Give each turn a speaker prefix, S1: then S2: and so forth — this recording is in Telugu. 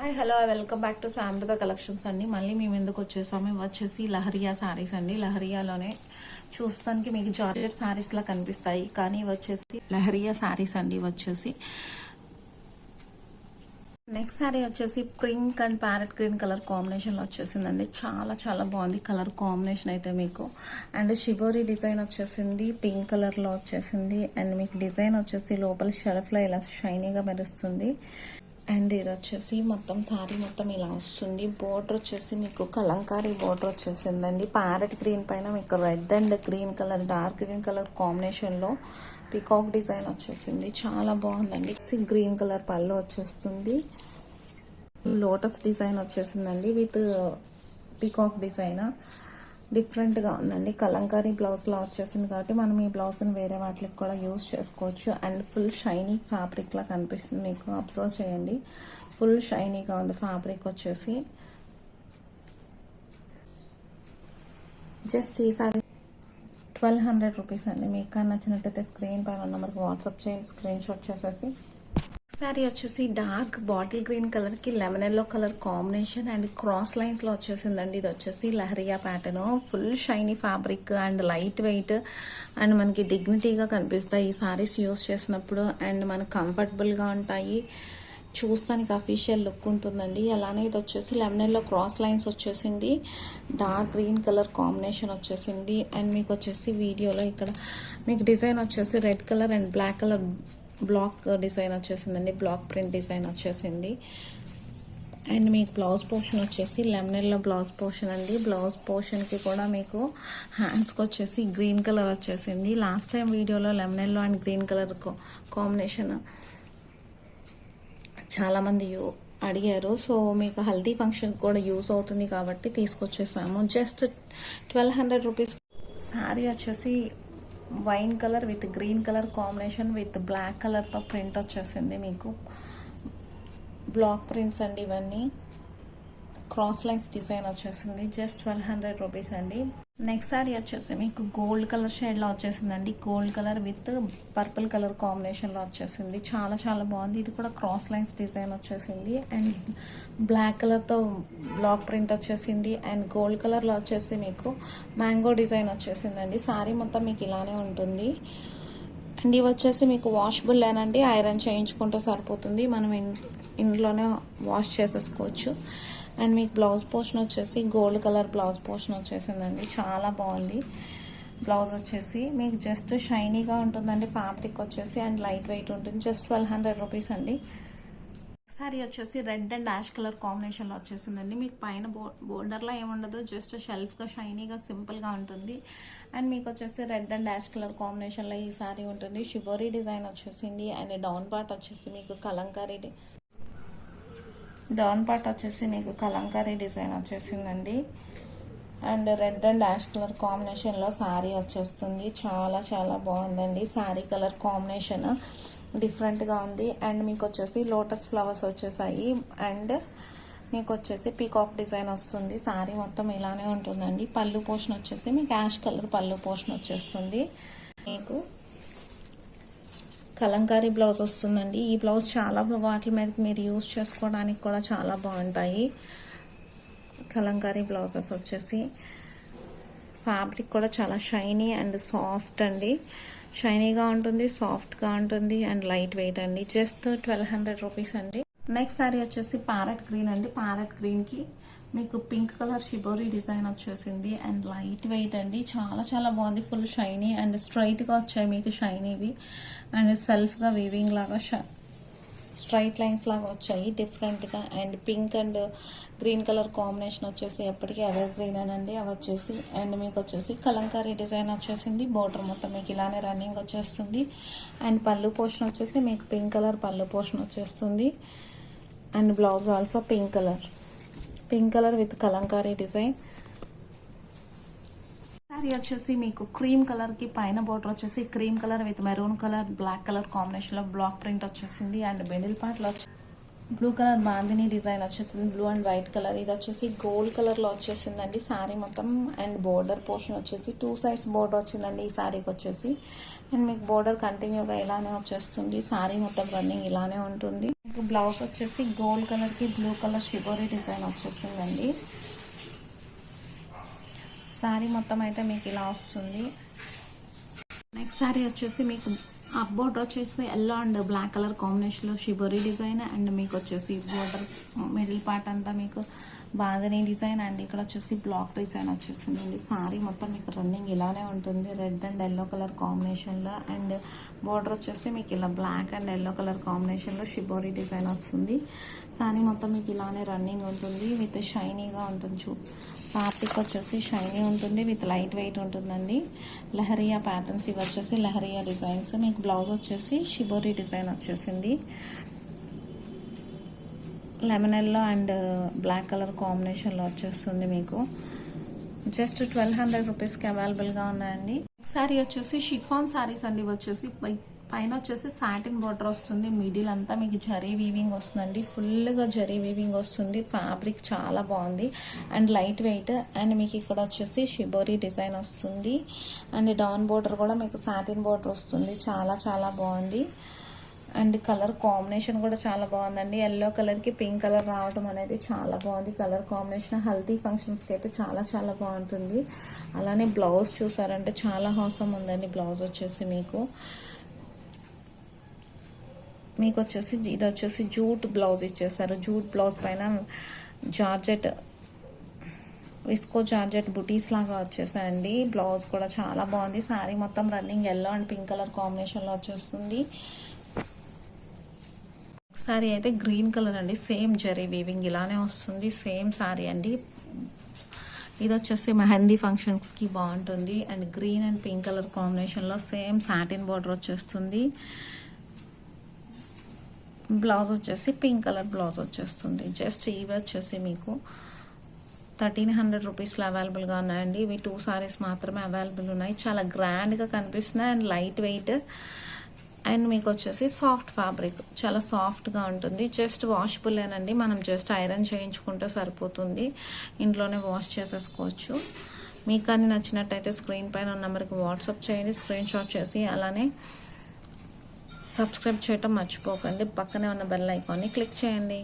S1: Hi hello welcome back to సామృత collections అండి. మళ్ళీ మేము ఎందుకు వచ్చేసాము, ఇవి వచ్చేసి లహరియా శారీస్ అండి. లహరియాలోనే చూస్తానికి మీకు జార్జెట్ శారీస్ లా కనిపిస్తాయి, కానీ ఇవి వచ్చేసి లహరియా శారీస్ అండి. ఇవి వచ్చేసి నెక్స్ట్ శారీ వచ్చేసి pink and parrot green colour కాంబినేషన్లో వచ్చేసిందండి. చాలా చాలా బాగుంది కలర్ కాంబినేషన్ అయితే మీకు. అండ్ షిబోరీ డిజైన్ వచ్చేసింది, పింక్ కలర్లో వచ్చేసింది. అండ్ మీకు డిజైన్ వచ్చేసి లోపల షెల్ఫ్లో ఇలా షైనీగా మెరుస్తుంది. అండ్ ఇది వచ్చేసి మొత్తం శారీ మొత్తం ఇలా వస్తుంది. బోర్డర్ వచ్చేసి మీకు కలంకారీ బోర్డర్ వచ్చేసిందండి. ప్యారెట్ గ్రీన్ పైన మీకు red and green colour, dark green colour కాంబినేషన్లో పికాక్ డిజైన్ వచ్చేసింది. చాలా బాగుందండి. గ్రీన్ కలర్ పళ్ళు వచ్చేస్తుంది. లోటస్ డిజైన్ వచ్చేసిందండి విత్ పికాక్ డిజైన్. డిఫరెంట్గా ఉందండి. కలంకారీ బ్లౌజ్లా వచ్చేసింది కాబట్టి మనం ఈ బ్లౌజ్ని వేరే వాటికి కూడా యూజ్ చేసుకోవచ్చు. అండ్ ఫుల్ షైనీ ఫ్యాబ్రిక్లా కనిపిస్తుంది మీకు. అబ్జర్వ్ చేయండి, ఫుల్ షైనీగా ఉంది ఫ్యాబ్రిక్ వచ్చేసి. జస్ట్ ఈ సారీ 1200 రూపీస్ అండి. మీకు నచ్చినట్టయితే స్క్రీన్ పైన నెంబర్కి వాట్సాప్ చేయండి, స్క్రీన్ షాట్ చేసేసి. శారీ వచ్చేసి డార్క్ బాటిల్ గ్రీన్ కలర్ కి lemon yellow colour combination and cross lines లో వచ్చేసిందండి. ఇది వచ్చేసి leheriya pattern. Full shiny fabric and light weight and మనకి డిగ్నిటీగా కనిపిస్తాయి ఈ సారీస్ యూస్ చేసినప్పుడు. అండ్ మనకు కంఫర్టబుల్ గా ఉంటాయి, చూస్తానికి అఫీషియల్ లుక్ ఉంటుందండి. అలానే ఇది వచ్చేసి లెమన్ ఎల్లో క్రాస్ లైన్స్ వచ్చేసింది, డార్క్ గ్రీన్ కలర్ కాంబినేషన్ వచ్చేసింది. అండ్ మీకు వచ్చేసి వీడియోలో ఇక్కడ మీకు డిజైన్ వచ్చేసి red colour and black colour black design వచ్చేసిందండి. బ్లాక్ ప్రింట్ డిజైన్ వచ్చేసింది. అండ్ మీకు బ్లౌజ్ పోర్షన్ వచ్చేసి లెమన్ ఎల్లో బ్లౌజ్ పోర్షన్ అండి. బ్లౌజ్ పోర్షన్కి కూడా మీకు హ్యాండ్స్కి వచ్చేసి గ్రీన్ కలర్ వచ్చేసింది. లాస్ట్ టైం వీడియోలో lemon yellow and green colour combination చాలామంది అడిగారు. సో మీకు హల్దీ ఫంక్షన్ కూడా యూస్ అవుతుంది కాబట్టి తీసుకొచ్చేసాము. Just 1200 rupees. శారీ వచ్చేసి wine colour with green colour combination with black కలర్తో ప్రింట్ వచ్చేసింది మీకు. బ్లాక్ ప్రింట్స్ అండి ఇవన్నీ. క్రాస్ లైన్స్ డిజైన్ వచ్చేసింది. జస్ట్ 1200 రూపీస్ అండి. నెక్స్ట్ సారీ వచ్చేసి మీకు గోల్డ్ కలర్ షేడ్లో వచ్చేసిందండి. Gold colour with purple colour కాంబినేషన్లో వచ్చేసింది. చాలా చాలా బాగుంది. ఇది కూడా క్రాస్ లైన్స్ డిజైన్ వచ్చేసింది. అండ్ బ్లాక్ కలర్తో బ్లాక్ ప్రింట్ వచ్చేసింది. అండ్ గోల్డ్ కలర్లో వచ్చేసి మీకు మ్యాంగో డిజైన్ వచ్చేసిందండి. సారీ మొత్తం మీకు ఇలానే ఉంటుంది. అండ్ ఇవి వచ్చేసి మీకు వాషబుల్ లేనండి, ఐరన్ చేయించుకుంటే సరిపోతుంది. మనం ఇంట్లోనే వాష్ చేసేసుకోవచ్చు. అండ్ మీకు బ్లౌజ్ పోర్షన్ వచ్చేసి గోల్డ్ కలర్ బ్లౌజ్ పోర్షన్ వచ్చేసిందండి. చాలా బాగుంది. బ్లౌజ్ వచ్చేసి మీకు జస్ట్ షైనీగా ఉంటుందండి ఫ్యాబ్రిక్ వచ్చేసి. అండ్ లైట్ వెయిట్ ఉంటుంది. జస్ట్ 1200 రూపీస్ అండి. సారీ వచ్చేసి రెడ్ అండ్ యాష్ కలర్ కాంబినేషన్లో వచ్చేసిందండి. మీకు పైన బోర్డర్లో ఏముండదు, జస్ట్ షెల్ఫ్గా షైనీగా సింపుల్గా ఉంటుంది. అండ్ మీకు వచ్చేసి రెడ్ అండ్ యాష్ కలర్ కాంబినేషన్లో ఈ సారీ ఉంటుంది. షిబోరీ డిజైన్ వచ్చేసింది. అండ్ డౌన్ పార్ట్ వచ్చేసి మీకు కలంకారీ డిజైన్ వచ్చేసిందండి. And red and ash colour కాంబినేషన్లో శారీ వచ్చేస్తుంది. చాలా చాలా బాగుందండి. శారీ కలర్ కాంబినేషన్ డిఫరెంట్గా ఉంది. అండ్ మీకు వచ్చేసి లోటస్ ఫ్లవర్స్ వచ్చేసాయి. అండ్ మీకు వచ్చేసి పీకాక్ డిజైన్ వస్తుంది. శారీ మొత్తం ఇలానే ఉంటుందండి. పళ్ళు పోర్షన్ వచ్చేసి మీకు యాష్ కలర్ పళ్ళు పోర్షన్ వచ్చేస్తుంది. మీకు కలంకారీ బ్లౌజ్ వస్తుందండి. ఈ బ్లౌజ్ చాలా వాటి మీద మీరు యూజ్ చేసుకోవడానికి కూడా చాలా బాగుంటాయి. కలంకారీ బ్లౌజెస్ వచ్చేసి ఫ్యాబ్రిక్ కూడా చాలా షైనీ అండ్ సాఫ్ట్ అండి. షైనీగా ఉంటుంది, సాఫ్ట్గా ఉంటుంది అండ్ లైట్ వెయిట్ అండి. జస్ట్ 1200 రూపీస్ అండి. నెక్స్ట్ శారీ వచ్చేసి ప్యారెట్ గ్రీన్ అండి. ప్యారెట్ గ్రీన్కి మీకు పింక్ కలర్ షిబోరీ డిజైన్ వచ్చేసింది. అండ్ లైట్ వెయిట్ అండి. చాలా చాలా బాగుంది. ఫుల్ షైనీ అండ్ స్ట్రైట్గా వచ్చాయి మీకు షైనీవి. అండ్ సెల్ఫ్గా వీవింగ్ లాగా స్ట్రైట్ లైన్స్ లాగా వచ్చాయి డిఫరెంట్గా. And pink and green colour combination వచ్చేసి ఎప్పటికీ ఎవర్ గ్రీన్ అనండి అవి వచ్చేసి. అండ్ మీకు వచ్చేసి కలంకారీ డిజైన్ వచ్చేసింది. బోర్డర్ మొత్తం మీకు ఇలానే రన్నింగ్ వచ్చేస్తుంది. అండ్ పళ్ళు పోర్షన్ వచ్చేసి మీకు పింక్ కలర్ పళ్ళు పోర్షన్ వచ్చేస్తుంది. And blouse also pink colour with kalamkari design. Sari వచ్చేసి మీకు క్రీమ్ కలర్ కి పైన బోర్డర్ వచ్చేసి cream colour with maroon colour black colour combination లో బ్లాక్ ప్రింట్ వచ్చేసింది. అండ్ మిడిల్ పార్ట్ లో బ్లూ కలర్ బాందిని డిజైన్ వచ్చేసింది, బ్లూ అండ్ వైట్ కలర్. ఇది వచ్చేసి గోల్డ్ కలర్లో వచ్చేసిందండి శారీ మొత్తం. అండ్ బోర్డర్ పోర్షన్ వచ్చేసి 2 సైడ్స్ బోర్డర్ వచ్చిందండి ఈ శారీకి వచ్చేసి. అండ్ మీకు బోర్డర్ కంటిన్యూగా ఇలానే వచ్చేస్తుంది, శారీ మొత్తం రన్నింగ్ ఇలానే ఉంటుంది. మీకు బ్లౌజ్ వచ్చేసి గోల్డ్ కలర్కి బ్లూ కలర్ షిబోరీ డిజైన్ వచ్చేసిందండి. శారీ మొత్తం అయితే మీకు ఇలా వస్తుంది. నెక్స్ట్ శారీ వచ్చేసి మీకు అప్ బోర్డర్ వచ్చేసి ఎల్లో అండ్ బ్లాక్ కలర్ కాంబినేషన్లో షిబోరీ డిజైన్. అండ్ మీకు వచ్చేసి బోర్డర్ మిడిల్ పార్ట్ అంతా మీకు బాందిని డిజైన్. అండ్ ఇక్కడ వచ్చేసి బ్లాక్ డిజైన్ వచ్చేసింది. శారీ మొత్తం మీకు రన్నింగ్ ఇలానే ఉంటుంది, రెడ్ అండ్ ఎల్లో కలర్ కాంబినేషన్లో. అండ్ బోర్డర్ వచ్చేసి మీకు ఇలా బ్లాక్ అండ్ ఎల్లో కలర్ కాంబినేషన్లో షిబోరీ డిజైన్ వస్తుంది. శారీ మొత్తం మీకు ఇలానే రన్నింగ్ ఉంటుంది, విత్ షైనీగా ఉంటుంది. ఫ్యాబ్రిక్ వచ్చేసి షైనీ ఉంటుంది, విత్ లైట్ వెయిట్ ఉంటుందండి. లహరియా ప్యాటర్న్స్ ఇవి వచ్చేసి లహరియా డిజైన్స్. మీకు బ్లౌజ్ వచ్చేసి షిబోరీ డిజైన్ వచ్చేసింది, lemon yellow and black colour కాంబినేషన్లో వచ్చేస్తుంది. మీకు జస్ట్ 1200 రూపీస్కి అవైలబుల్గా ఉన్నాయండి. శారీ వచ్చేసి షిఫాన్ శారీస్ అండి. వచ్చేసి పైన వచ్చేసి సాటిన్ బార్డర్ వస్తుంది, మిడిల్ అంతా మీకు జరీ వీవింగ్ వస్తుందండి, ఫుల్గా జరీ వీవింగ్ వస్తుంది. ఫ్యాబ్రిక్ చాలా బాగుంది అండ్ లైట్ వెయిట్. అండ్ మీకు ఇక్కడ వచ్చేసి షిబోరీ డిజైన్ వస్తుంది. అండ్ డౌన్ బోర్డర్ కూడా మీకు సాటిన్ బోర్డర్ వస్తుంది, చాలా చాలా బాగుంది. అండ్ కలర్ కాంబినేషన్ కూడా చాలా బాగుందండి. ఎల్లో కలర్కి పింక్ కలర్ రావడం అనేది చాలా బాగుంది. కలర్ కాంబినేషన్ హల్దీ ఫంక్షన్స్కి అయితే చాలా చాలా బాగుంటుంది. అలానే బ్లౌజ్ చూసారంటే చాలా హాసం ఉందండి. బ్లౌజ్ వచ్చేసి మీకు వచ్చేసి ఇది వచ్చేసి జూట్ బ్లౌజ్ ఇచ్చేసారు. జూట్ బ్లౌజ్ పైన జార్జెట్ విస్కో జార్జెట్ బుటీస్ లాగా వచ్చేసాయండి. బ్లౌజ్ కూడా చాలా బాగుంది. శారీ మొత్తం running yellow and pink colour కాంబినేషన్లో వచ్చేస్తుంది. శారీ అయితే గ్రీన్ కలర్ అండి, సేమ్ జరీ వీవింగ్ ఇలానే వస్తుంది, సేమ్ శారీ అండి. ఇది వచ్చేసి మెహందీ ఫంక్షన్స్కి బాగుంటుంది. And green and pink colour కాంబినేషన్లో సేమ్ సాటిన్ బార్డర్ వచ్చేస్తుంది. బ్లౌజ్ వచ్చేసి పింక్ కలర్ బ్లౌజ్ వచ్చేస్తుంది. జస్ట్ ఇవి వచ్చేసి మీకు 1300 రూపీస్లో అవైలబుల్గా ఉన్నాయండి. ఇవి 2 సారీస్ మాత్రమే అవైలబుల్ ఉన్నాయి. చాలా గ్రాండ్గా కనిపిస్తున్నాయి అండ్ లైట్ వెయిట్. అండ్ మీకు వచ్చేసి సాఫ్ట్ ఫ్యాబ్రిక్, చాలా సాఫ్ట్గా ఉంటుంది. జస్ట్ వాషబుల్లేనండి, మనం జస్ట్ ఐరన్ చేయించుకుంటే సరిపోతుంది, ఇంట్లోనే వాష్ చేసేసుకోవచ్చు. మీకు కానీ నచ్చినట్టయితే స్క్రీన్ పైన ఉన్న నెంబర్కి వాట్సాప్ చేయండి, స్క్రీన్ షాట్ చేసి. అలానే సబ్స్క్రైబ్ చేయటం మర్చిపోకండి, పక్కనే ఉన్న బెల్ ఐకాన్ని క్లిక్ చేయండి.